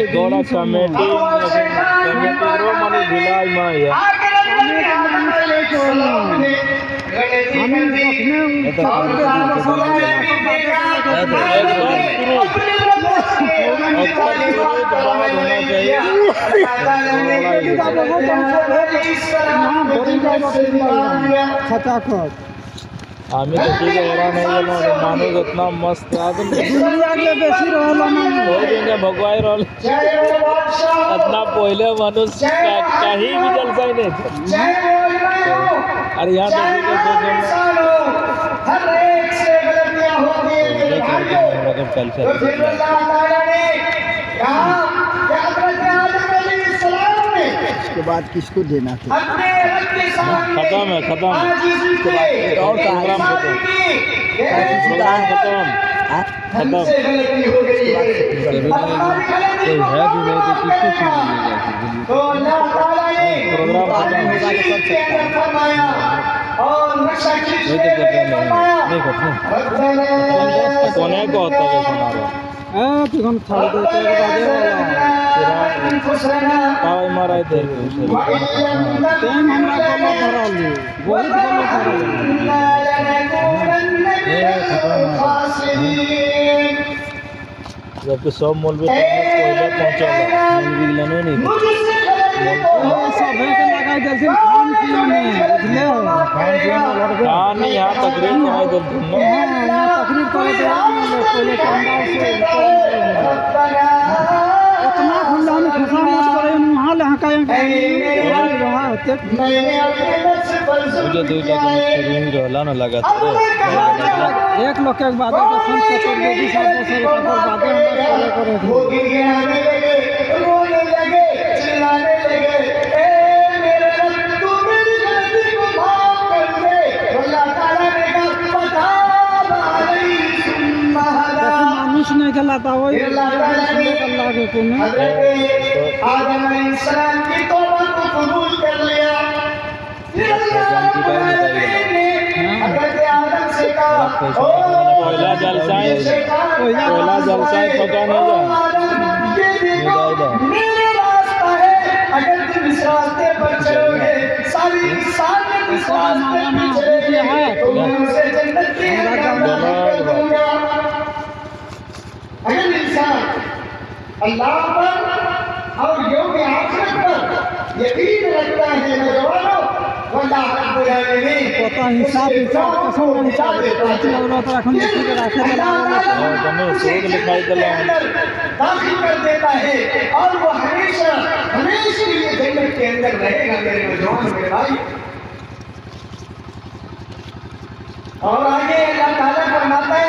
गोड़ा कमेटी रो मनी भिलाई माया आम्ही तो ठीक है माणूस इतना मस्त भगवाई रोल इतना पहले माणूस कहीं भी जलसा नहीं अरे यहाँ उसके बाद किसको देना था? खत्म है खत्म और प्रोग्राम खत्म कोने को होता है मारा थे जबकि सब मौलवी पहले पहुंचा नहीं नहीं यहाँ तकरीर कराई ना लगा एक लोग के बाद नहीं कहलाता वही अल्लाह के हुक्म में आदम अलैहिस्सलाम की तौबा को कबूल कर लिया पहला जलसा पका नहीं मेरे रास्ता है अगर तुम इस रास्ते पर चलोगे सारी इंसान इस रास्ते पे चलेगी तो मैं उसे जन्नत की दूंगा अगर इंसान अल्लाह पर और यौम आखिरत पर यकीन रखता है नौजवानों वल्लाह रब्बुल आलमीन पता हिसाब कसम हिसाब देता है और रखन लिखी के रखे दाखिल कर देता है और वो हमेशा हमेशा ये जन्नत के अंदर रहेगा मेरे नौजवान मेरे भाई और आगे अल्लाह ताला फरमाता है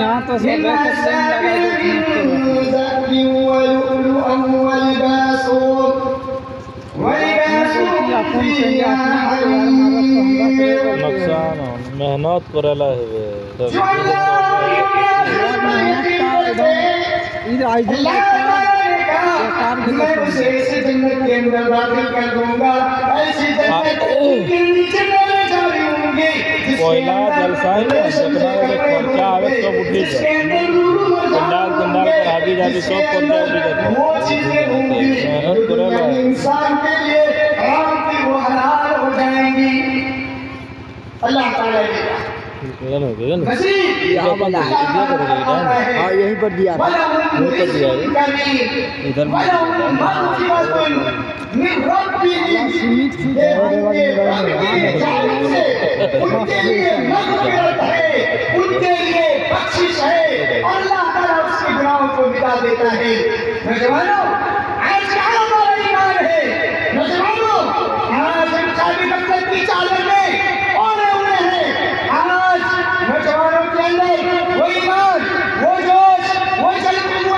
यहाँ तो सब नुकसान मेहनत करेला है पहला जलसा खर्चा आवे सब उठी जाए पंडाल पंडाल पर आगे जाके सब खर्चा उठी जाते मेहनत करेला इंसान के लिए आराम की वो हलाल हो जाएंगी अल्लाह ताला हाँ यहीं पर दिया था इधर उनके लिए बख्शिश है अल्लाह ताला उसके गुनाहों को मिटा देता है नौजवानों आज क्या हमारा ईमान है नौजवानों आज हम चाबी मकसद की चादर में ओढ़े हुए हैं आज नौजवानों के अंदर वो ईमान वो जोश वो जज्बा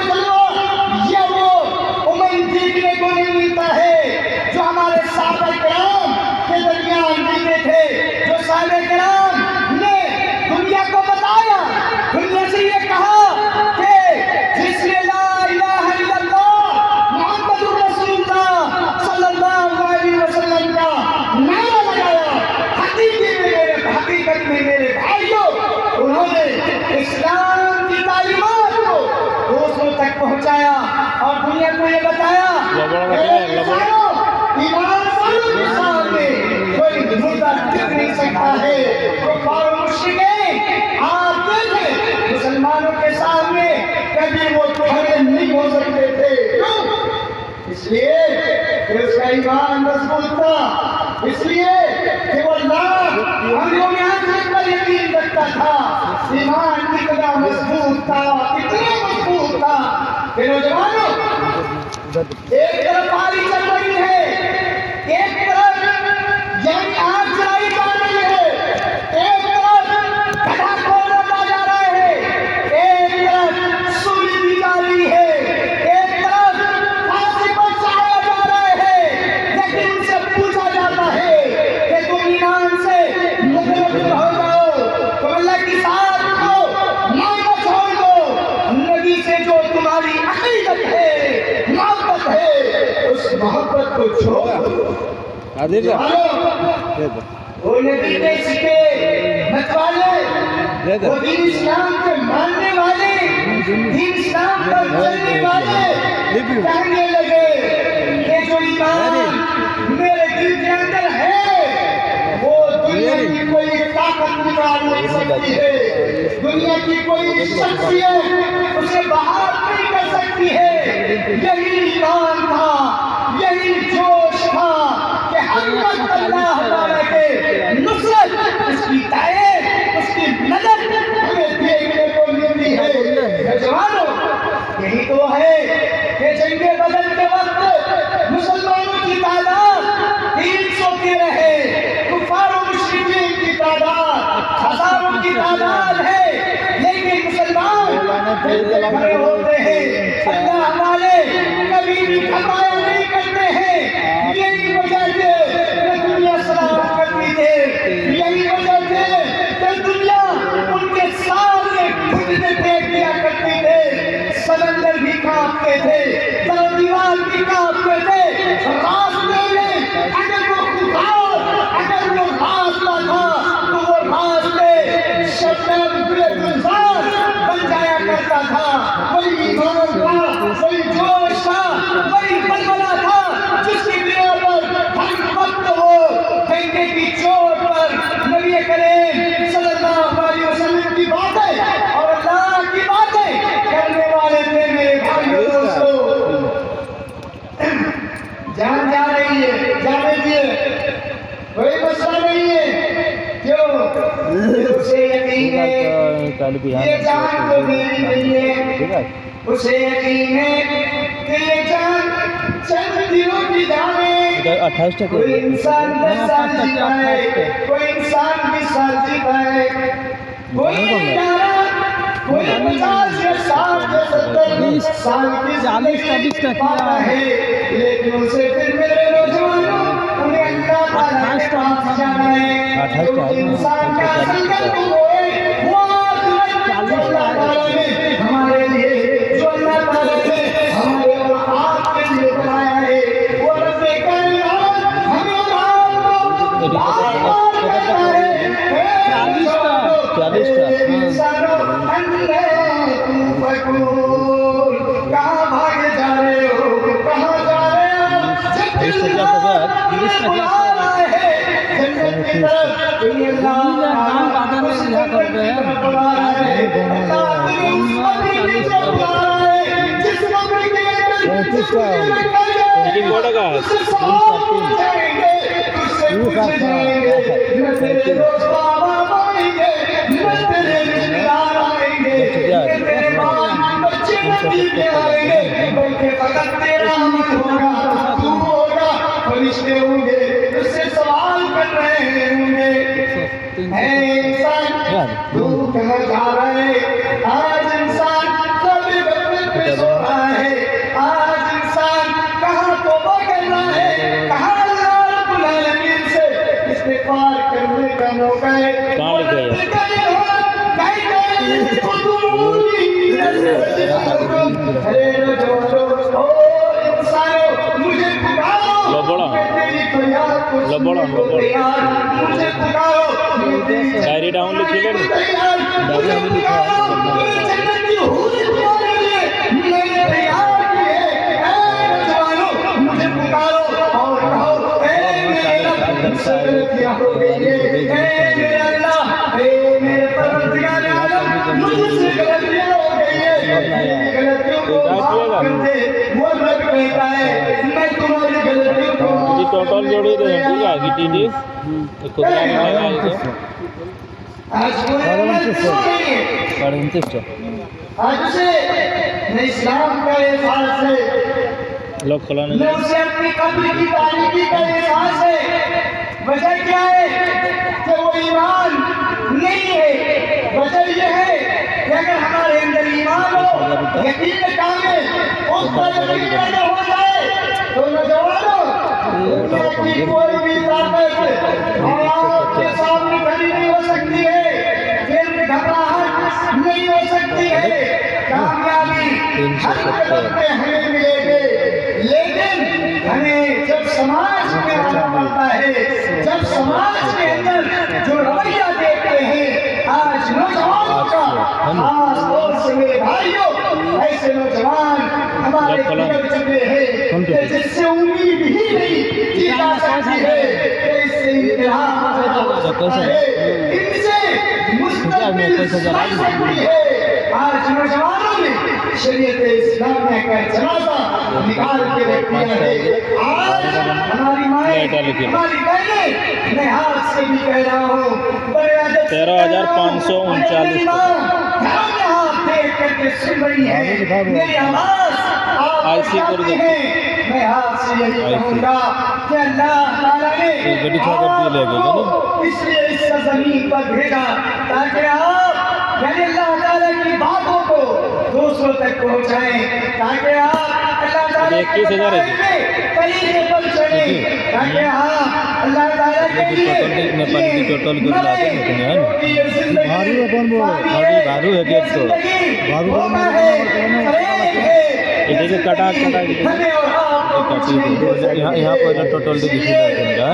ये वो उमंग देखने को नहीं मिलता है जो हमारे साहबे किराम के दरमियान मिलते थे जो साहबे किराम ने दुनिया को बताया इसलिए कि उसका ईमान मजबूत था, इसलिए कि वो अल्लाह और यौम आखिरत पर यकीन रखता था। ईमान इतना मजबूत था, इतना मजबूत था कि नौजवानों, एक तरफ बारिश चल रही है, एक तरफ जंग आग चलाई जा रही है, एक तरफ गधा खोला जा रहा है, एक तरफ सूली दी जा रही है, एक तरफ फांसी पर चढ़ाया जा रहा है, लेकिन उनसे पूछा जाता है कि तुम ईमान से मुतमक्किन हो जाओ, तुम अल्लाह की साथ को मानना छोड़ दो, नबी से जो तुम्हारी अकीदत है, मोहब्बत है, उस मोहब्बत को छोड़ दो। वो नबी के सिक्के मतवाले, वो दीन इस्लाम के मानने वाले, दीन इस्लाम पर चलने वाले कहने लगे कि जो ईमान मेरे दिल के अंदर है वो दुनिया की कोई ताकत निकाल नहीं सकती है, दुनिया की कोई शख्सियत उसे बाहर नहीं कर सकती है। यही ईमान था, यही जोश था कि हर वक्त अल्लाह ताला के नुसरत, उसकी तायद, उसकी मदद हमें देखने को मिलती है। जवानों, यही तो है कि जंगे बदल के वक्त मुसलमानों की तादाद 300 की रहे, कुफार और मुश्रिकीन की तादाद हजारों की तादाद है, लेकिन मुसलमान खड़े होते हैं, अल्लाह वाले कभी भी खपाया नहीं करते हैं। यही वजह है कि दुनिया सलाम करती है, यही वजह है कि दुनिया उनके सामने घुटने टेक दिया करती थे, समंदर भी कांपते थे, दीवार भी कांपते थे, रास्ते में अगर वो खुदार, अगर वो रास्ता था तो वो रास्ते शबनम गुलजार बन जाया करता था। वही ईमान था, वही जोश था, वही बलबला था जिसकी बिना पर हर वक्त वो डंडे की चोट पर नबी करीम सल्लल्लाहु अलैहि वसल्लम की बातें और अल्लाह की बातें करने वाले थे। मेरे भाइयों दोस्तों, जान जा रही है, जाने दिए, कोई मसला नहीं है। क्यों? उसे यकीन है ये जान तो मेरी नहीं है, उसे यकीन है कि ये जान चंद दिनों की जान है। 28 कोई इंसान 10 साल जीता है, कोई इंसान 20 साल जीता है, कोई 50 या 60 या 70 साल की जिंदगी पाता है, लेकिन उसे फिर मेरे नौजवानों उन्हें अल्लाह ताला के पास जाना है। तो इंसान का असल कर्म वो है, वो अल्लाह ताला ने हमारे लिए, जो अल्लाह ताला ने हमारे और आपके लिए बनाया है, वो रब्बे कायनात हमें और आपको बार-बार कहता है, 40 इंसानों कहाँ भागे जा रहे हो, कहाँ जा रहे हो? फरिश्ते होंगे, उससे सवाल कर रहे होंगे, इंसान तू कहाँ जा रहा है? आज इंसान कभी गफलत में सो रहा है, आज इंसान कहाँ तौबा कर रहा है, कहाँ अल्लाह रब्बुल आलमीन से इस्तिग़फ़ार करने का मौका है। डायरी डाउन लिखी ले, मेरे परवरदिगार आलम मुझसे गलतियां हो गई है, गलतियों को माफ कर दे। वो रब कहता है मैं तुम्हारी गलतियों को माफ जी टोटल जोड़ी तो ठीक है गिटी जी खुदरा में लगाएंगे आज पूरे उम्मत सो रही है। 29 आज उसे न इस्लाम का एहसास है, लोग खुलाने न उसे अपनी कब्र की तारीकी का एहसास है। वजह क्या है कि वो ईमान नहीं है। वजह यह है कि अगर हमारे अंदर ईमान हो, यकीन कामिल उस पर यकीन पैदा हो जाए तो नौजवानों दुनिया की कोई भी ताकत आपके सामने खड़ी नहीं हो सकती है, फिर घबराहट नहीं हो सकती है। कामयाबी हर कदम पे हमें मिलेगी, लेकिन हमें जब समाज में आना पड़ता है, जब समाज के अंदर जो रवैया देखते हैं आज नौजवानों का, खास तौर से मेरे भाइयों, ऐसे नौजवान हमारे बिगड़ चुके हैं कि जिससे उम्मीद ही नहीं की जा सकती है कि इससे इम्तिहान पैदा हो सकता है, इनसे मुस्तकबिल सकती है। आज नौजवानों ने शरीयत इस्लामिया का जनाजा निकाल के रख दिया है। आज हमारी माएं, हमारी बहनें, मैं हाथ से भी कह रहा हूँ 13,539 हाथ देख करके सुन रही है मेरी आवाज आप आईसी कर दो। मैं हाथ से यही कहूँगा कि अल्लाह ताला ने गड्डी छाकर दिए लेके गए इसलिए इस जमीन पर भेजा ताकि आप यानी अल्लाह ताला की बातों को दूसरों तक पहुंचाएं, ताकि आप अल्लाह ताला 21,000 है तरीके पर चलें, ताकि आप अल्लाह ताला के लिए नेपाली की टोटल कर लाते हैं लेकिन है भारू अपन वो भारू है गेट तो भारू ये देखिए कटा कटा काटी यहाँ पर टोटल दिखी है ना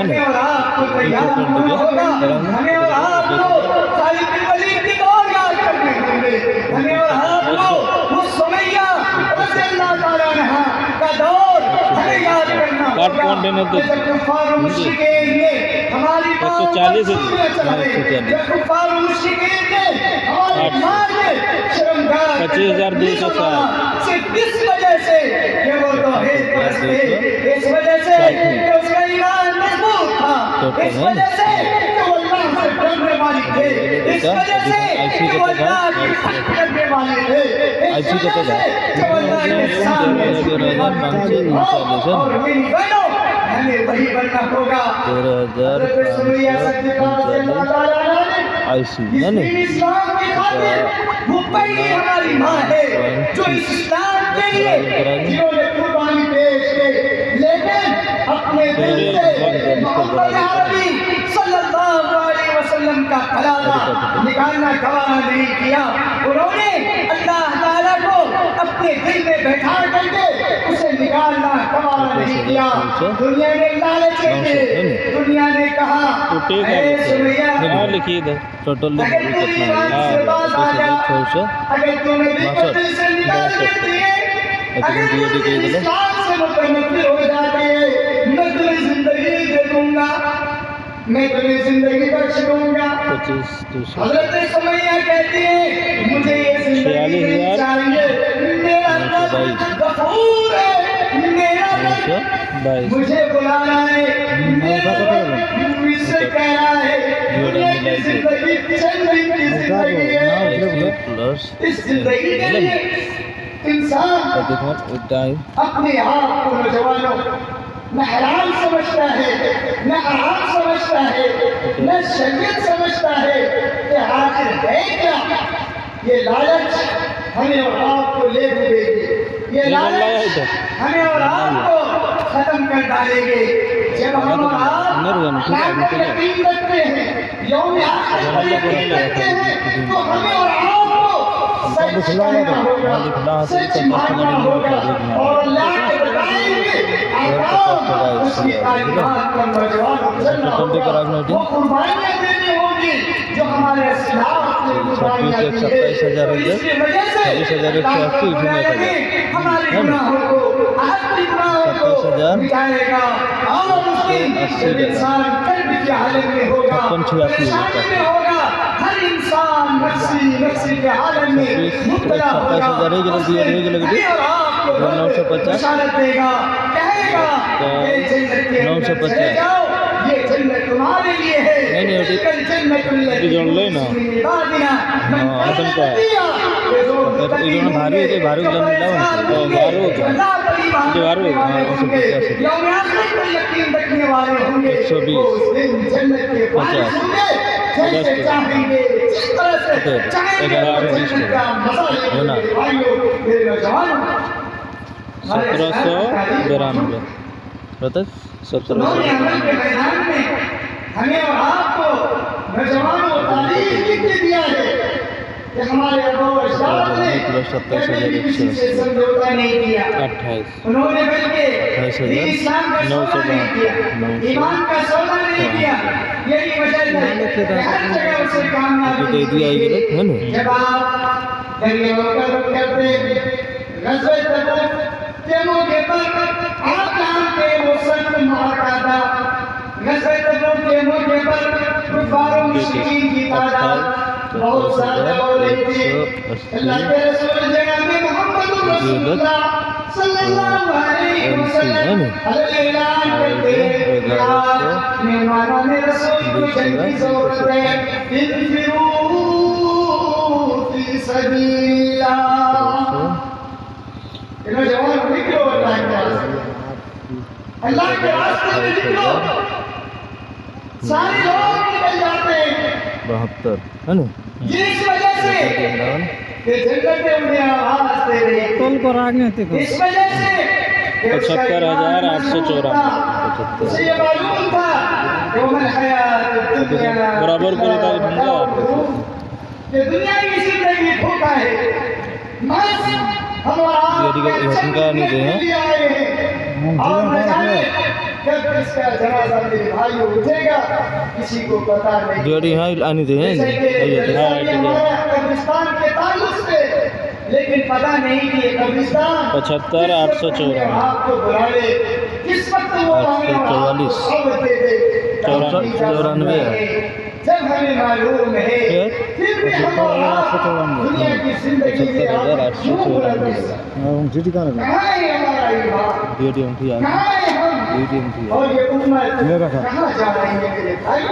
काट कौन देने तो 140 है 25,260 इस वजह से कि वो तौहीद परस्त थे, इस वजह से कि उसका ईमान मजबूत था, इस वजह से कि वो अल्लाह से डरने वाले थे, इस वजह से कि वो अल्लाह की ताकत करने वाले थे, इस वजह से कि वो अल्लाह के सामने झुकने वाले थे। और मेरी बहनों, हमें वही बनना होगा। 13,539 इस्लाम की खातिर वो पहली हमारी माँ है जो इस्लाम के लिए जिन्होंने कुर्बानी पेश की, लेकिन अपने दिल से मोहम्मद अरबी सल्लल्लाहु अलैहि वसल्लम का कलामा निकालना गवारा नहीं किया। उन्होंने अल्लाह ताला को अपने दिल में बैठा करके उसे निकालना गवारा नहीं किया। दुनिया ने लालच देके दुनिया ने कहा लिखी इधर टोटल अगर तुम्हें दिल से निकाल देती है, अगर तुम इस्लाम से मुतमक्किन हो जाते हैं, मैं तुम्हें जिंदगी दे दूंगा, मैं तुम्हें जिंदगी बख्श दूंगा। 25,200 हज़रत सुमैया कहती है मुझे ये जिंदगी नहीं चाहिए, मेरा रब गफूर है, मेरा रब मुझे बुला रहा है, मेरा रब मुझसे कह रहा है दुनिया की जिंदगी चंद दिन की जिंदगी है। इस जिंदगी के लिए इंसान अपने आप को नौजवानों न हराम समझता है, न आराम समझता है, न शरीयत समझता है कि आखिर है क्या। ये लालच हमें और आपको ले डूबेगी, ये लालच हमें और आपको खत्म कर डालेंगे। जब हम और आप यकीन रखते हैं, यौम आखिर पर यकीन रखते हैं, तो हमें और आपको सच कहना होगा, सच मानना होगा और अल्लाह के लगाएंगे और उसकी तालीमात पर नौजवान चलना होगा, वो कुर्बानियां देनी होगी जो हमारे इस्लाम ने कुर्बानियां दी है। तो इसकी वजह से हमारे गुनाहों को आखिरी गुनाहों को मिटाएगा और उसकी इंसान कर्म की हालत में होगा, परेशानी में होगा, हर इंसान नफ्सी के हालत में मुब्तला होगा। और आपको बशारत देगा, कहेगा ये जन्नत के अंदर चले जाओ, ये जन्नत तुम्हारे लिए है। कल जन्नत यकीन रखने वाले होंगे, उस दिन जन्नत के पास होंगे, जैसे चाहेंगे जिस तरह से चाहेंगे जन्नत का मजा लेंगे। भाइयों मेरे नौजवानों, 1792 बता 1792 के मैदान में हमें और आपको नौजवानों को तालीम लिख दिया है कि हमारे अबू ने कभी किसी से समझौता नहीं किया। 28 उन्होंने बल्कि इस्लाम का सौदा नहीं किया, ईमान का सौदा नहीं किया। यही वजह है कि हर जगह उसे कामयाबी मिली। जब आप दरियाओं का रुख करते गज़वे तबूक के मौके पर आप जानते वो सख्त मारका था। गज़वे तबूक के मौके पर कुफार मुश्रिकीन की तादाद बहुत ज्यादा हो रही थी। अल्लाह के रसूल जनाब मोहम्मद रसूलुल्लाह सल्लल्लाहु अलैहि वसल्लम ऐलान करते हैं कि मेहमानों ने रसूल को जंग की ज़रूरत है, इन्फिरू फी सबीलिल्लाह। नौजवान निकलो अल्लाह के रास्ते में निकलो। सारे लोग निकल जाते हैं 72 है ना, ये इस वजह से कि जन्नत में उन्हें आवाज दे रही है। इस वजह से 75,894 उसे ये मालूम था कि वह हयात दुनिया बराबर को लेता है धंधा। ये दुनिया की जिंदगी धोखा है। बस हम का नहीं दे हैं और न जाने कब किसका जनाजा मेरे भाई उठेगा, किसी को पता नहीं। जोड़ी हाँ आनी दे हैं कब्रिस्तान के ताल्लुक से, लेकिन पता नहीं कि ये कब्रिस्तान 75,894 आपको बुला ले, किस वक्त वो 844 जब हमें मालूम है फिर भी हम दुनिया की जिंदगी में कहाँ है हमारा ईमान, कहाँ है हम और ये उम्मत कहाँ जा रही है मेरे भाई।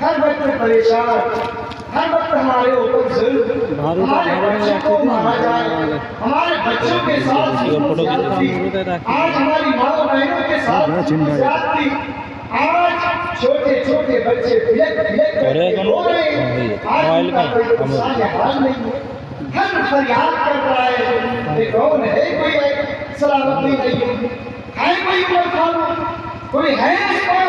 हर वक्त परेशान, हर वक्त हमारे ऊपर जुल्म, हमारे बच्चों को मारा जाए, हमारे बच्चों के साथ आज हमारी माँ बहनों के साथ ज्यादती, आज छोटे छोटे बच्चे बिलक कर रो रहे हैं। आज का कोई इंसान हाल नहीं है, हर फरियाद कर रहा है कि कौन है, कोई सलामती नहीं है, कोई उमर फारूक, कोई है इस पर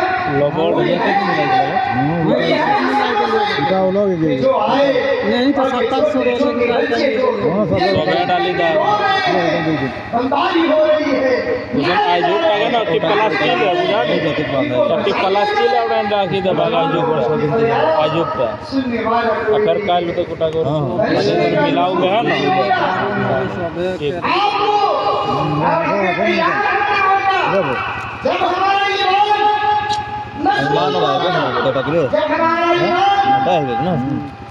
जो आए नहीं तो 700 डाली था बमबारी हो रही है। आजो का ना टिप क्लास के लिए बुझा नहीं टिप क्लास के लिए उड़ान राखी था बागा आजो का सुनने वाला अगर काल तो कुटा को मिलाओ में है ना जब हमारा ईमान मान भाई ना बेटा के जब हमारा ईमान है ना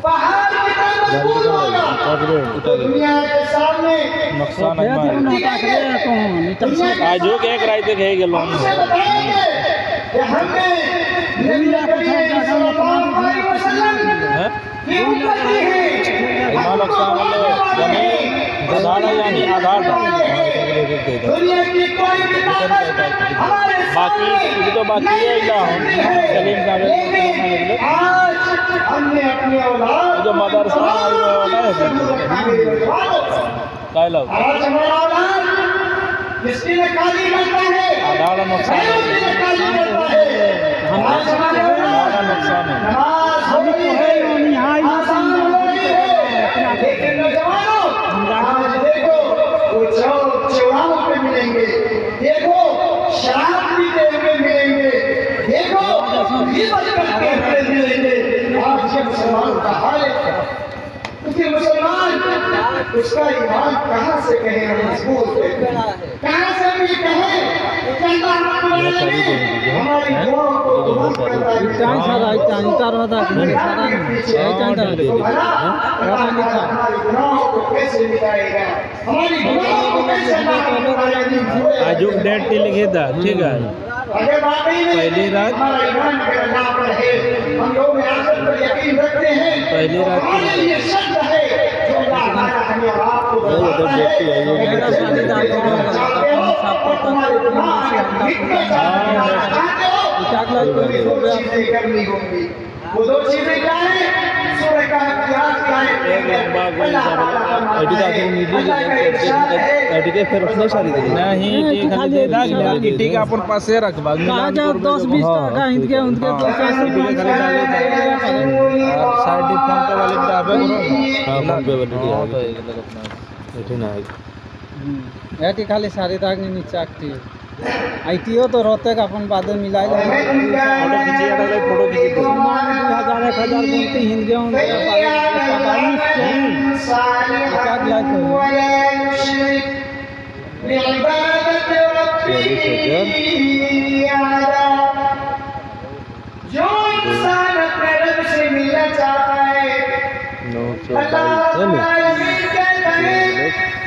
पहाड़ की तरह मजबूत होगा, दुनिया के सामने नुकसान आजो के एक राय तक है गेलो हमसे बताएंगे कि हमने नबी करीम सल्लल्लाहु अलैहि वसल्लम की उम्मती है। ईमान नुकसान यानी बदाड़ा यानी आधार दुनिया की कोई भी ताकत हमारे बाकी तो बाकी है सलीम साहब आज हमने अपने औलाद जो मदरसा काय लव आज हमारा औलाद जिसकी नकाली करता है, आधार नुकसान नकाली करता है। आज हमारे औलाद नुकसान है नमाज हो रही है, आसान हो रही है, लेकिन नौजवानों आज देखो वो चौक चौराहों पे मिलेंगे, ये उसका ईमान कहाँ से कहे हम मजबूत है, कहाँ से भी कहे कि अल्लाह रब्बुल आलमीन हमारी दुआओं को कबूल करता है। चांद सारा चांद होता है सारा चांद हमारी गुनाहों को कैसे मिटाएगा, हमारी गुनाहों को कैसे माफ करेगा। आज डेट लिखे था, ठीक है। अगर वाकई में पहली रात हमारा ईमान अगर अल्लाह पर है, हम लोग आखिरत पर यकीन रखते हैं, पहली रात की हमारे लिए शब्द है जो अल्लाह ताला हमें और आपको बताता है। मेरा शादी का चाहते हो और तुम्हारे गुनाह मिटना चाहते हो तो तुम्हें दो चीजें करनी होंगी। वो दो चीजें क्या है? सूरह का इतिहास क्या है? अल्लाह ताला फरमाता है, अल्लाह का इरशाद है, फिर उसने सारी नहीं ये खाली दाग लगा कि ठीक है अपन पास से रख बाद में कहा जाए 10-20 टका इनके उनके तो साइड फोन पे वाले पे आबे करो हां फोन पे वाले दिया तो अपना ना एटी खाली सारी दाग नहीं नीचे आती आईटीओ तो रोते का अपन बाद में मिलाई फोटो खींचिए डाले फोटो खींचिए 1000 बोलती हिंदी उनके जो इंसान अपने रब से मिलना चाहता है, अल्लाह रब्बुल आलमीन कहता है,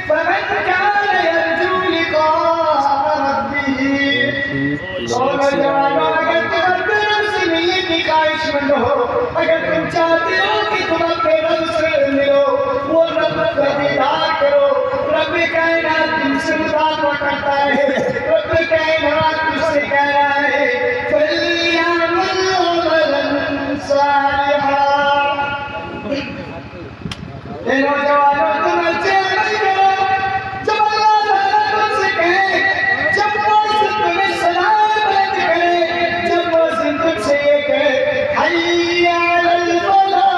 फमन कान यरजू लिक़ाअ रब्बिही। और जवानों, अगर तुम अपने रब से मिलने की ख्वाहिशमंद हो, अगर तुम चाहते हो कि तुम अपने रब से मिलो, वो रब का दीदार करो। रब कायनात तुमसे मुतालबा करता है, रब कायनात तुमसे कह रहा है, फलियामल अमलन सालिहा। ए नौजवानों, तुम अच्छे अमल करो। जब अल्लाह ताला तुमसे कहे, जब मौज़िन तुम्हें सलाम बुलंद करे, जब मौज़िन तुमसे ये कहे, हय्या अलल फलाह,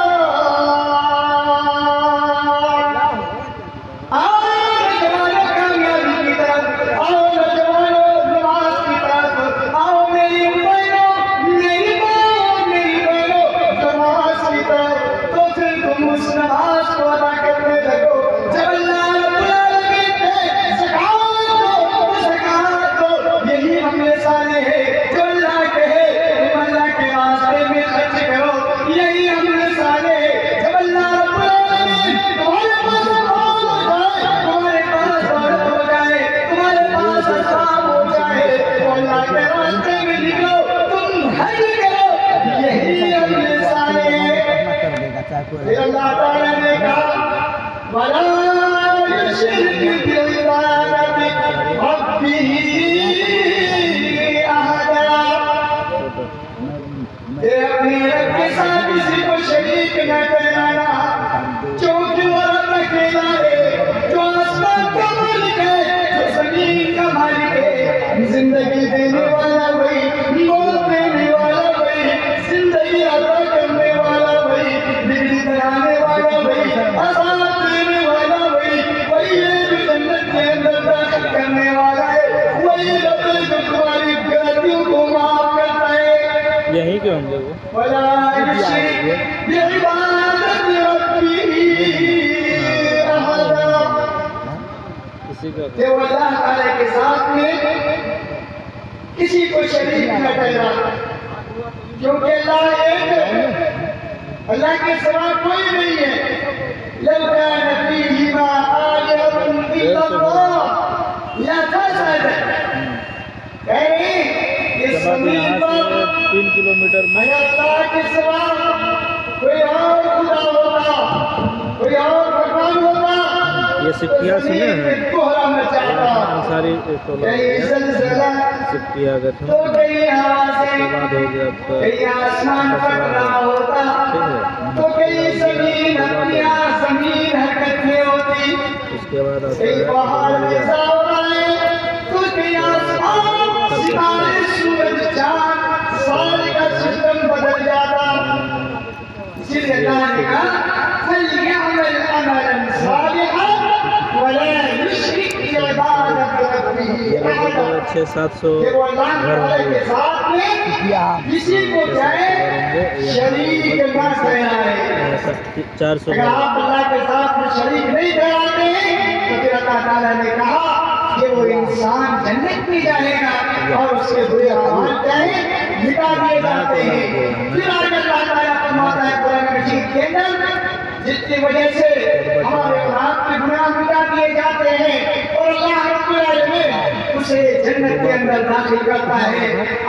आओ नौजवानों कामयाबी की तरफ, आओ नौजवानों नमाज की तरफ, आओ मेरी बहनों, मेरी माँ, मेरी बहनों नमाज की तरफ। तो फिर तुम उस नमाज को अदा करने लगो। जब अल्लाह रब्बुल आलमीन कहे ज़कात दो, तो ज़कात दो। यही हमने सारे हैं। जो अल्लाह कहे तुम अल्लाह के रास्ते में खर्च करो, यही हमने सारे हैं। जब अल्लाह रब्बुल आलमीन तुम्हारे पास फौज हो जाए, तुम्हारे पास दौलत हो जाए, तुम्हारे पास असबाब हो जाए, तो अल्लाह के रास्ते में निकलो, तुम हज करो, यही हमने सारे हैं। फिर अल्लाह ताला ने कहा, वला युश्रिक बिइबादति रब्बिही अहदा। ये अपने रब के साथ किसी को शरीक न करना, क्योंकि वो रब अकेला है, जो आसमान का मालिक है, जो जमीन का मालिक है, जिंदगी देने वाला वही, मौत देने वाला वही, जिंदगी अदा करने वाला वही, बिजली बनाने वाला वही, अज़ाब देने वाला वही, वही है जो जन्नत के अंदर दाखिल करने वाला है, वही रब है जो तुम्हारी गलतियों को माफ करता है। यही क्यों होंगे वो वला युश्रिक बिइबादति रब्बिही अहदा। किसी का कि वो अल्लाह ताला के साथ में किसी को शरीक न करना, क्योंकि अल्लाह एक है, अल्लाह के सिवा कोई नहीं है। लौ कान फीहिमा आलिहतुन इल्लल्लाह लफसदता। इस जमीन पर 3 किलोमीटर में अगर अल्लाह के सिवा कोई और खुदा होता, कोई और भगवान होता, ये सिक्कियाँ सुने हैं कोहरा मचाता। सारी कहीं ज़लज़ला, सिक्कियाँ अगर तो कहीं आवाज़ें, उसके बाद हो गया आपका कहीं आसमान फट रहा होता, तो कहीं जमीन अपनिया जमीन हरकत में होती, उसके बाद आता कहीं है पहाड़ ऐसा हो रहा है, तो कहीं आसमान सितारे सूरज चांद सारे का सिस्टम बदल जाता। इसीलिए अल्लाह ने कहा फलियअमल अमलन सालिहन वला युश्रिक बिइबादति रब्बिही अहदा। 600-700 कि वो अल्लाह घर ताला के होंगे साथ में किसी को चाहे शरीक न कराए। 400 अगर आप अल्लाह के साथ में शरीक नहीं कराए अल्लाह ताला ने कहा कि वो इंसान जन्नत में जाएगा और उसके बुरे अमाल चाहे मिटा दिए जाते हैं। फिर आगे अल्लाह ताला फरमाता है कुरान मजीद के अंदर, जिसकी वजह से हमारे औलाद के गुनाह मिटा दिए जाते हैं और अल्लाह रब्बुल आलमीन उसे जन्नत के अंदर दाखिल करता है।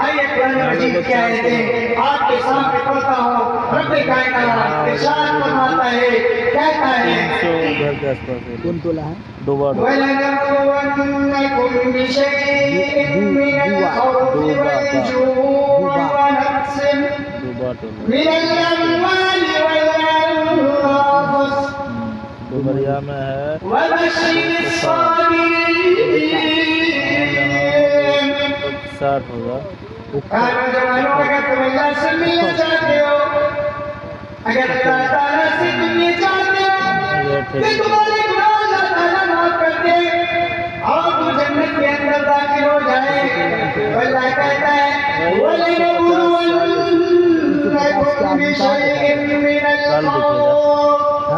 आइए कुरान मजीद की आयतें आपके सामने पढ़ता हूँ। रब्बे कायनात इरशाद फरमाता है, कहता है, कौन बोला है? वलनबलुवन्नकुम बिशैइन मिनल खौफि वल जू'i व नक्सिन मिनल अम्वालि वल अनफुस डुमरिया में है वबश्शिरिस साबिरीन। 60 होगा। नौजवानों, अगर तुम अल्लाह से मिलना चाहते हो, अगर अल्लाह ताला से मिलना चाहते हो कि तुम्हारे गुनाह अल्लाह ताला माफ कर दे और तुम जन्नत के अंदर दाखिल हो जाए, तो अल्लाह कहता है वलनबलुवन्नकुम बिशैइन मिनल खौफ।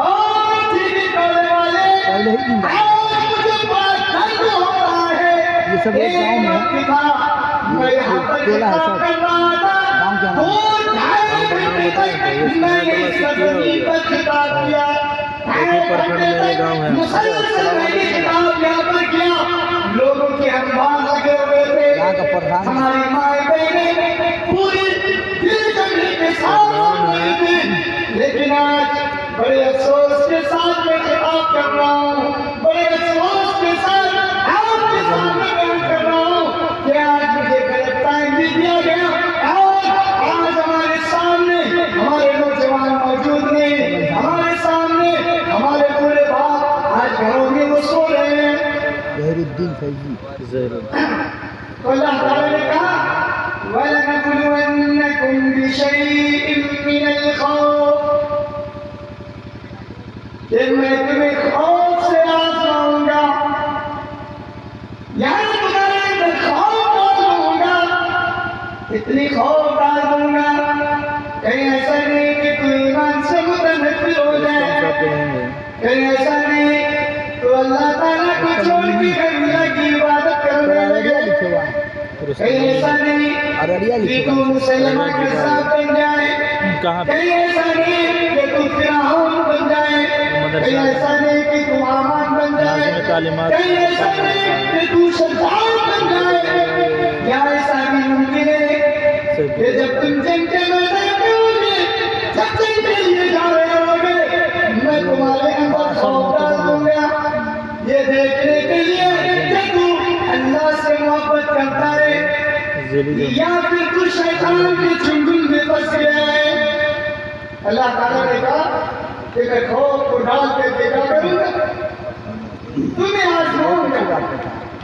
और ठीक करने वाले आज मुझे बहुत दर्द हो रहा है। ये सब एक गाँव में है। मैं यहाँ पर खिताब कर रहा था, तो 2.5 घंटे तक मैंने इस ज़मीन पर खिताब किया। मुसलसल मैंने खिताब यहाँ पर किया। लोगों के अखबार लगे हुए थे, हमारी माएँ बहनें पूरी दिल जमीन के साथ रही थी। लेकिन आज बड़े अफसोस के साथ मैं खिताब कर रहा हूँ, बड़े अफसोस के साथ आपके सामने बयान कर रहा हूँ कि आज मुझे गलत टाइम भी दिया गया। आज हमारे सामने हमारे नौजवान मौजूद नहीं, हमारे सामने हमारे पूरे बाप आज घरों में वो सो रहे हैं। जहीरुद्दीन फैजी तो अल्लाह ताला ने कहा वलनबलुवन्नकुम बिशैइन मिनल खौफ, कि मैं तुम्हें खौफ से आजमाऊंगा, यानी तुम्हारे अंदर खौफ डाल दूंगा, इतनी खौफ डाल दूंगा कहीं ऐसा नहीं कि तू ईमान से मुतनफ्फिर हो जाए, कहीं ऐसा नहीं तो अल्लाह ताला को छोड़ के अल्लाह की इबादत करने लगे, कहीं ऐसा नहीं कि तू मुसलमान के साथ बन जाए, कहीं ऐसा नहीं कि तू फिरौन बन जाए, कहीं ऐसा नहीं कि तू हामान बन जाए, कहीं ऐसा नहीं कि तू शद्दाद बन जाए। क्या ऐसा भी मुमकिन है कि जब तुम जंग के मैदान में होगे, जब जंग के लिए जा रहे होगे, मैं तुम्हारे अंदर खौफ डाल दूंगा, ये देखने के लिए कि तू अल्लाह से मोहब्बत करता है या फिर तू शैतान के चुंगल में फंस गया है। अल्लाह ताला ने कहा कि मैं खौफ को डाल के देखा करूंगा, तुम्हें आजमाऊंगा।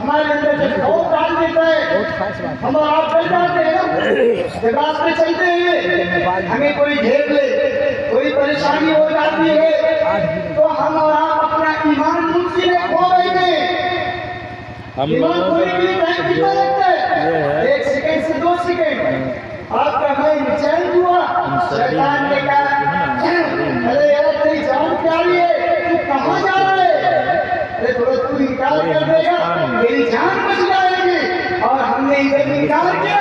हमारे अंदर जब खौफ डाल देता है, हम और आप डर जाते हैं ना, जब रास्ते चलते हैं हमें कोई घेर ले, कोई परेशानी हो जाती है, तो हम और आप अपना ईमान मुझसे खो बैठे। हम ईमान लोगों खोने के लिए टाइम कितना लगता है? ये है 1 सेकंड से 2 सेकंड। आपका मन चैन हुआ, शैतान ने कहा अरे यार तेरी जान प्यारी है, तू कहाँ जा रहा है? अरे थोड़ा तू इनकार कर देगा, तेरी जान बच जाएगी। और हमने इधर इनकार किया,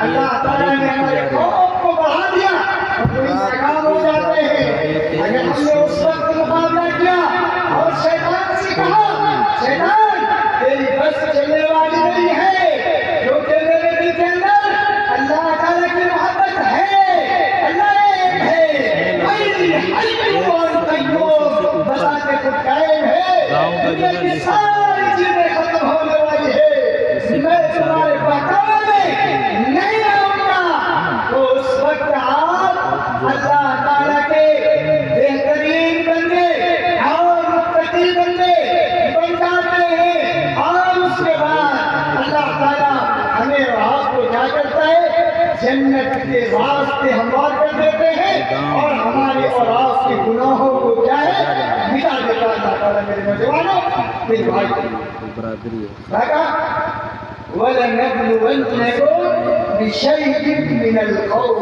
अल्लाह ताला ने हमारे खौफ को बढ़ा दिया, हम पूरी नाकाम हो जाते हैं। अगर हमने उस वक्त मुकाबला किया और शैतान से कहा शैतान तेरी बस चलने वाली नहीं है, क्योंकि मेरे दिल के अंदर अल्लाह ताला की मोहब्बत है, अल्लाह एक है, बसाते खुद कायम है, दुनिया की सारी चीजें खत्म होने वाली है, मैं तुम्हारे बहकावे में नहीं आऊंगा। तो उस वक्त आप अल्लाह ताला के बेहतरीन बंदे और मुत्तकी बंदे बन जाते हैं। और उसके बाद अल्लाह ताला हमें और आपको क्या करता है, जन्नत के रास्ते हमवार कर देते हैं और हमारे और आपके गुनाहों को क्या है, मिटा देता है अल्लाह ताला। मेरे नौजवानों, मेरे भाई बरादरी है। कहा वलनबलुवन्नकुम बिशैइन मिनल खौफ,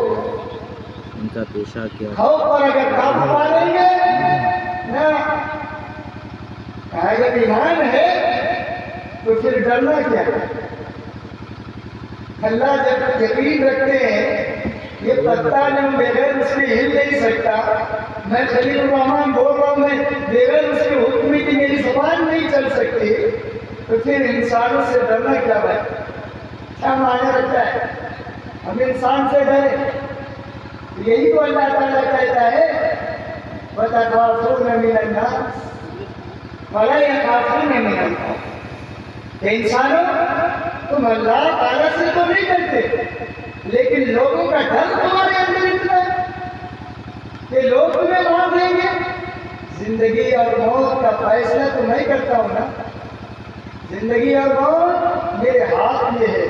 इनका पेशा क्या है? खौफ पर अगर काबू पा लेंगे ना, अगर ईमान है तो फिर डरना क्या है? अल्लाह जब यकीन रखते हैं, ये पत्ता जो बगैर उसके हिल नहीं सकता, मैं खलील रहमान बोल रहा हूँ, मैं बगैर उसके हुक्म की मेरी जुबान नहीं चल सकती, तो फिर इंसानों से डरना क्या भाई? क्या मायने रखता है? हम इंसान से डरे, यही तो अल्लाह ताला कहता है, वतखाफून मिनन नास वला यखाफून मिनन नास। इंसानों, तुम अल्लाह ताला से तो नहीं डरते, लेकिन लोगों का डर तुम्हारे अंदर इतना है कि लोग तुम्हें मार देंगे। जिंदगी और मौत का फैसला तो मैं करता हूं ना, जिंदगी और मौत मेरे हाथ में है।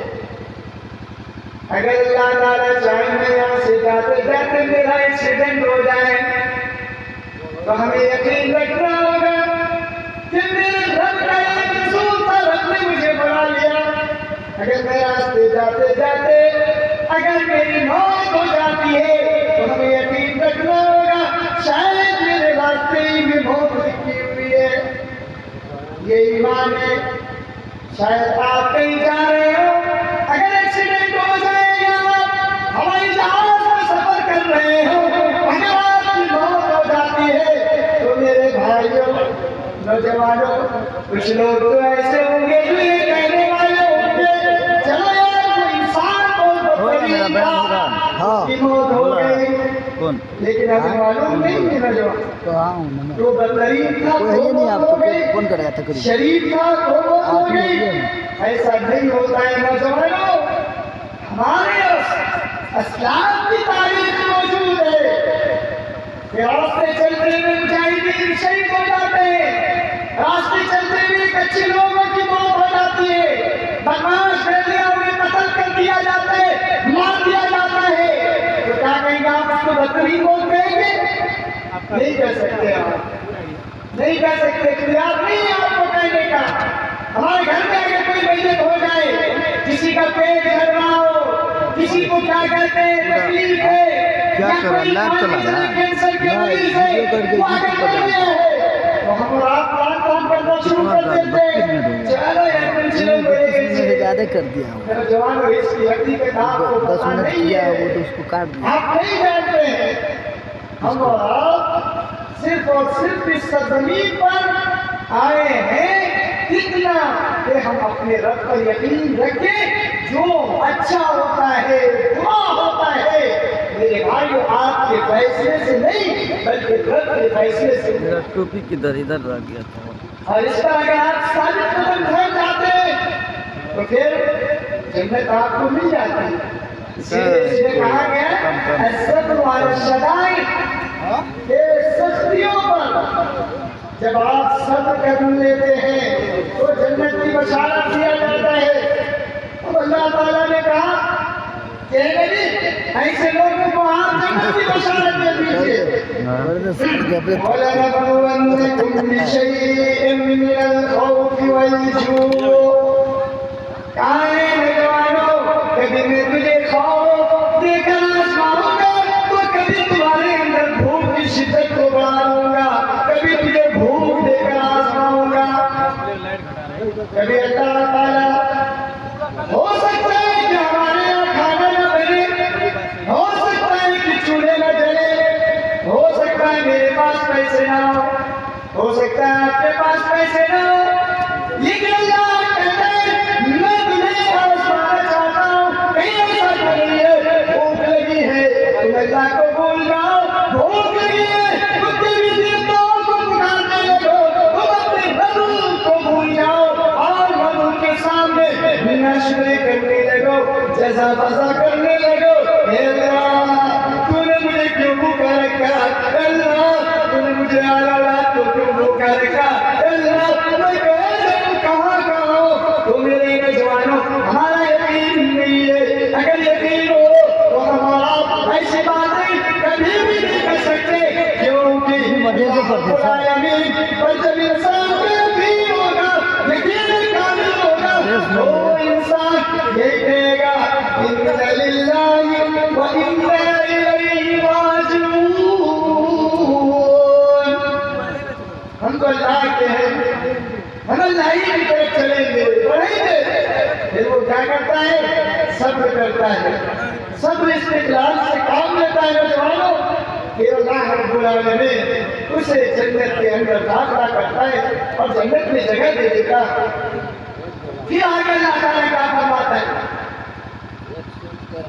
अगर अल्लाह ताला चाहे मैं यहाँ से जाते जाते मेरा एक्सीडेंट हो जाए, तो हमें यकीन रखना होगा कि मेरे रब का एक रसूल था, रब ने मुझे बना लिया। अगर मैं रास्ते जाते जाते अगर मेरी मौत हो जाती है, तो हमें यकीन रखना होगा शायद मेरे रास्ते ही में मौत लिखी हुई है। ये ईमान है। शायद आप कहीं जा रहे हो, अगर एक्सीडेंट हो जाएगा, हवाई जहाज में सफर कर रहे हो, अगर आपकी मौत हो जाती है, तो मेरे भाइयों, नौजवानों, कुछ लोग तो ऐसे होंगे जो ये कहने वाले होंगे, चलो यार कोई इंसान की मौत हो गई, लेकिन हमें मालूम नहीं कि नौजवान जो बदतरीन था कौन करेगा तकरीर? शरीफ था तो मौत हो गई। ऐसा नहीं होता है नौजवानों। हमारे इस्लाम की तारीख मौजूद है कि रास्ते चलते हुए मुजाहिदीन शहीद हो जाते हैं, रास्ते चलते हुए अच्छे लोगों की मौत हो जाती है, बदमाश फैलिया उन्हें कत्ल कर दिया जाता है, मार दिया जाता है। तो क्या कहेंगे आप उसको बदतरीन मौत कहेंगे? नहीं कह सकते, आप नहीं कह सकते, इख्तियार नहीं है आपको कहने का। हमारे घर में अगर कोई मैयत हो जाए, किसी का पेट झड़ रहा हो, किसी को क्या कहते हैं तकलीफ है, क्या कर रहा है? लैब चला रहा है। कैंसर की मरीज है, वो अगर मर गया है, तो हम और आप काम करना शुरू कर देते हैं। चलो यार से ज़्यादा कर दिया हो। मेरा जवान हो, इसकी हकीकत आपको 10 पता मिनट नहीं किया है, वो तो उसको काट दिया। आप नहीं जानते हैं। हम और आप सिर्फ और सिर्फ इस जमीन पर आए हैं इतना कि हम अपने रब पर यकीन रखें। जो अच्छा होता है, बुरा होता है, मेरे भाइयों आपके फैसले से नहीं बल्कि रब के फैसले से। मेरा टोपी किधर इधर रह गया था। और इस पर अगर आप साबित कदम उठाए जाते हैं, तो फिर जन्नत आपको मिल जाती है। इसलिए कहा गया सब्र वाले शदाई, सख्तियों पर जब आप सब्र कर लेते हैं तो जन्नत की बशारत दिया जाता है। तो अल्लाह ताला ने कहा कि नबी, ऐसे लोगों को आप जन्नत की बशारत दे दीजिए। वलनबलुवन्नकुम बिशैइन मिनल खौफि वल जू। कहा है नौजवानों, कभी मैं तुझे खौफ देकर आजमाऊंगा, तो कभी तुम्हारे अंदर भूख की शिद्दत को बढ़ाऊंगा, कभी तुझे भूख देकर आजमाऊंगा। कभी अल्लाह ताला, हो सकता है कि हमारे यहाँ खाना न बने, हो सकता है कि चूल्हे न जले, हो सकता है मेरे पास पैसे ना हो सकता है आपके पास पैसे ना हो, लेकिन अल्लाह कहता है मैं तुम्हें आजमाना चाहता हूँ। कहीं ऐसा तो नहीं है भूख लगी है तुम अल्लाह को भूल जाओ, भूख लगी है तुम तेरी देवताओं को पुकारने लगो, तुम अपने रब को भूल जाओ और रब के सामने नशरे करने लगो, जज़ा बज़ा करने लगो। हे अल्लाह, तूने मुझे क्यों भूखा रखा? अल्लाह, तूने मुझे आला तो क्यों भूखा रखा? अल्लाह, मैं कहाँ का हो? तो मेरे नौजवानों, हमारा यकीन नहीं है। अगर यकीन हो तो हमारा ऐसी बातें कभी भी नहीं कर सकते, क्योंकि पर जब इंसान भी होगा, यकीन कामिल होगा, वो इंसान यही कहेगा इन्ना लिल्लाहि व इन्ना इलैहि राजिऊन। हम तो अल्लाह के हैं, हम अल्लाह ही की तरफ चलेंगे, बढ़ेंगे। फिर वो क्या करता है? सब्र करता है, सब्र इस्तिक़लाल से काम लेता है नौजवानों। फिर अल्लाह रब्बुल आलमीन उसे जन्नत के अंदर दाखिला करता है और जन्नत में जगह दे देगा। फिर आगे अल्लाह ताला क्या फरमाता है?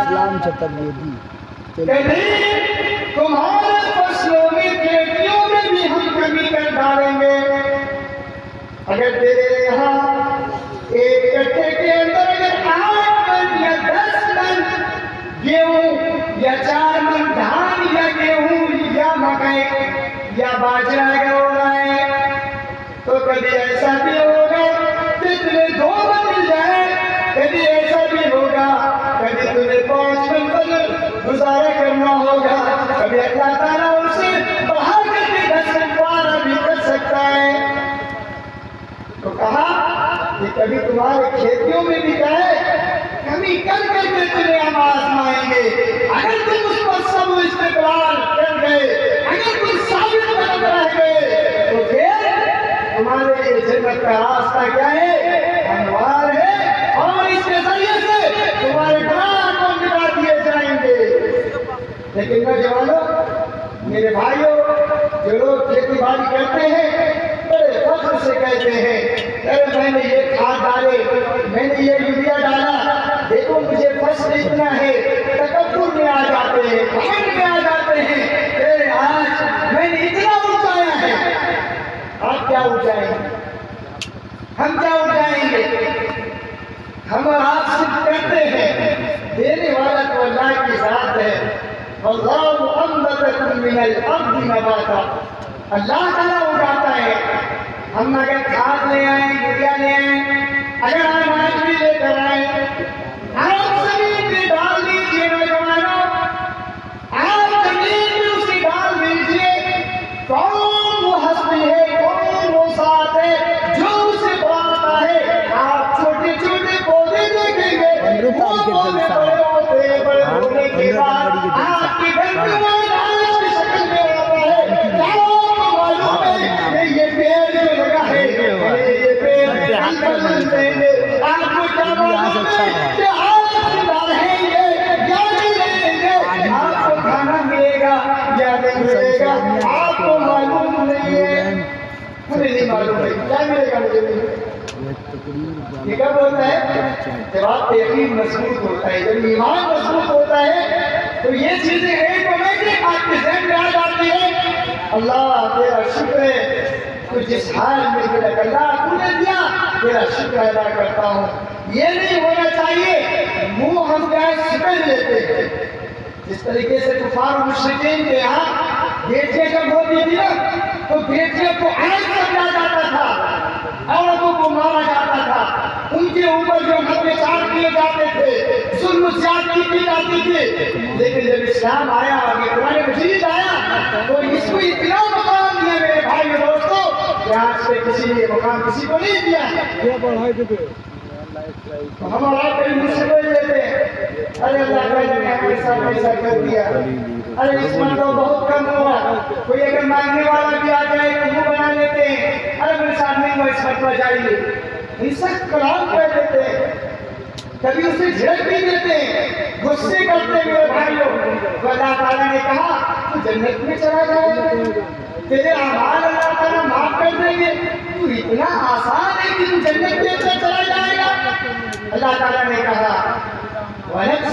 इस्लाम चतुर्वेदी कभी तुम्हारे फसलों में, खेतियों में भी हम कमी कर डालेंगे। अगर तेरे यहाँ एक कट्टे के अंदर अगर 8 मन या 10 मन गेहूं या 4 मन धान या गेहूं या मकई या बाजरा अगर हो रहा है, तो कभी ऐसा भी होगा कि तुम्हें 2 मन मिल जाए, कभी ऐसा भी होगा कभी तुम्हें 5 मन पर गुजारा करना होगा, कभी अल्लाह ताला उसे बढ़ा करके 10 मन 12 भी कर सकता है। तो कहा कि कभी तुम्हारे खेतियों में भी क्या है, कमी कर करके तुम्हें हम आजमाएंगे। अगर तुम उस पर सब इस्तेमाल कर गए, अगर तुम साबित बन रह गए, तो फिर तुम्हारे लिए जन्नत का रास्ता क्या है? अनवार है, और इसके जरिए से तुम्हारे गुनाह को मिटा दिए जाएंगे। लेकिन नौजवानों, मेरे भाइयों, जो लोग खेती बाड़ी करते हैं बड़े फख्र से कहते हैं, अरे मैंने ये खाद डाले, मैंने ये यूरिया डाला, देखो मुझे फसल इतना है, तकब्बुर में आ जाते हैं, घमंड में आ जाते हैं। अरे आज मैंने इतना उठाया है, आप क्या उठाएंगे? हम क्या उठाएंगे? हम और आप सिर्फ करते हैं, देने वाला तो अल्लाह की जात है। वल्लाहु अंबतकुम मिनल अर्दि नबाता, अल्लाह ताला उगाता है। हम अगर खाद ले आए, यूरिया ले आए, अगर अनाज भी लेकर आए, आप जमीन में डाल दीजिए नौजवानों, आप जमीन में उसे डाल दीजिए। कौन वो हस्ती है, कौन वो साथ है जो उसे बढ़ाता है? आप छोटे छोटे पौधे देखेंगे, वो पौधे बड़े होते हैं, बड़े होने के बाद आपके घर में वो अनाज की शक्ल में आता है। क्या आपको मालूम है कि ये पेड़ जो लगा है, ये पेड़ फल देंगे? आपको क्या मालूम है कि आप जिम्मेदार हैं ये या नहीं रहेंगे? आपको खाना मिलेगा या नहीं मिलेगा? आपको मालूम नहीं है, मुझे नहीं मालूम है क्या मिलेगा, मुझे नहीं। ये कब होता है? जब आपका यकीन मजबूत होता है, जब ईमान मजबूत होता है, तो ये चीजें ऑटोमेटिक आपके ज़हन में आ जाती है। अल्लाह तेरा शुक्र है, तो जिस हाल में मेरा अल्लाह तूने दिया, तेरा शुक्र अदा करता हूँ। ये नहीं होना चाहिए मुंह हम क्या सिकल लेते हैं। जिस तरीके से कुफार मुशरिकीन के यहाँ बेटियां जब होती थी ना, तो बेटियों को आग समझा जाता था, औरतों को मारा जाता था, उनके ऊपर जो अत्याचार किए जाते थे, जुल्म ज्यादती की जाती थी। लेकिन जब इस्लाम आया और ये कुरान मजीद आया, तो इसको इतना मकाम दिया मेरे भाई दोस्तों, कि आज से किसी ने मकाम किसी को नहीं दिया। तो हम और आप कहीं मुझसे बोल लेते हैं, अरे अल्लाह ने हमारे साथ ऐसा कर दिया, अरे इसमें तो बहुत कम हुआ। कोई अगर मांगने वाला भी आ जाए तो मुंह बना लेते हैं, अरे मेरे साथ नहीं हुआ, इस फतवा चाहिए, ऐसा कलाम कर देते हैं। कभी उसे झड़क भी देते हैं, गुस्से करते हैं मेरे भाइयों। तो अल्लाह ताला ने कहा तू जन्नत में चला जाएगा, तेरे अमाल अल्लाह ताला माफ कर देंगे, तू इतना आसान है कि तू जन्नत में चला जाएगा। अल्लाह ताला ने कहा